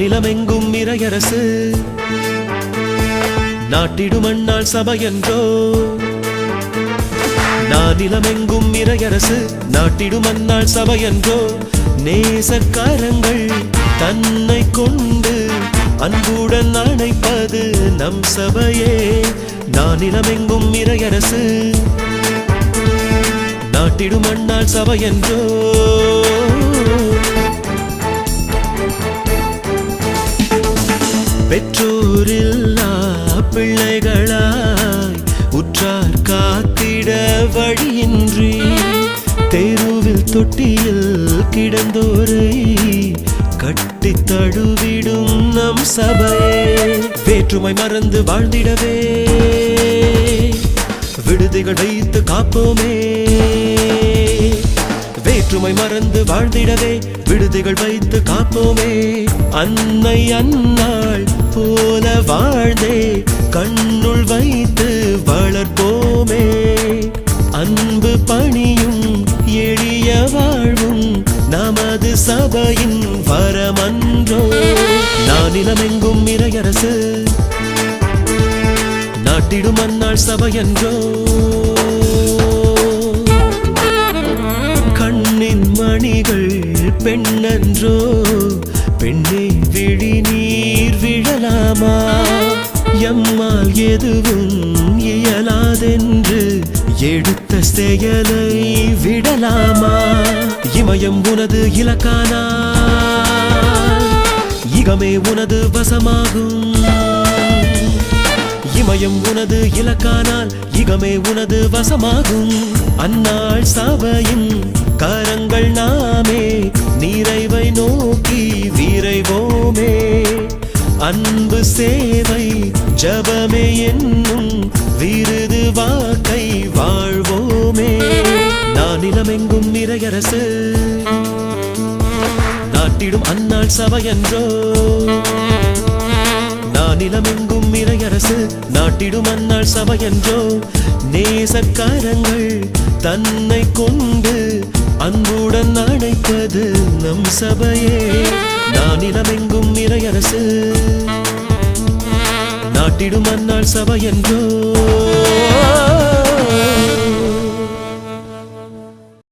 நானிலமெங்கும் இறையரசு நாட்டிடும் அண்ணாள் சபையன்றோ நானிலமெங்கும் இறையரசு நாட்டிடும் அண்ணாள் சபையன்றோ நேசக்காரங்கள் தன்னை கொண்டு அன்புடன் அணைப்பது நம் சபையே நானிலமெங்கும் இறையரசு நாட்டிடும் அண்ணாள் சபையன்றோ பெற்றோரில்லா பிள்ளைகளாய் உற்றார் காத்திட வழியின்றி தெருவில் தொட்டியில் கிடந்தோரை கட்டி தழுவிடும் நம் சபையே வேற்றுமை மறந்து வாழ்ந்திடவே விடுதிகள் வைத்து காப்போமே வேற்றுமை மறந்து வாழ்ந்திடவே விடுதிகள் வைத்து காப்போமே அன்னை அன்னாள் போல வாழ்ந்தே கண்ணுள் வைத்து வளர்ப்போமே அன்பு பணியும் எளிய வாழ்வும் நமது சபையின் வரமன்றோ நானிலமெங்கும் இறையரசு நாட்டிடும் அண்ணாள் சபையன்றோ கண்ணின் மணிகள் பெண்ணன்றோ பெண்ணே விழி நீர் விழலாமா எம்மால் எதுவும் இயலாதென்று எடுத்த செயலை விடலாமா இமயம் உனது இலக்கானா இகமே உனது வசமாகும் இமயம் உனது இலக்கானால் இகமே உனது வசமாகும் அந்நாள் சபையின் கரங்கள் நாமே நிறைவை நோக்கி விரைவோமே அன்பு சேவை ஜபமே என்னும் விருது வாக்கை வாழ்வோமே நானிலமெங்கும் இறையரசு நாட்டிடும் அந்நாள் சபையன்றோ நானிலமெங்கும் இறையரசு நாட்டிடும் அந்நாள் சபையன்றோ நேசக்காரங்கள் தன்னை கொண்டு அன்புடன் அணைப்பது நம் சபையே நானிலமெங்கும் இறையரசு நாட்டிடும் அந்நாள் சபையன்றோ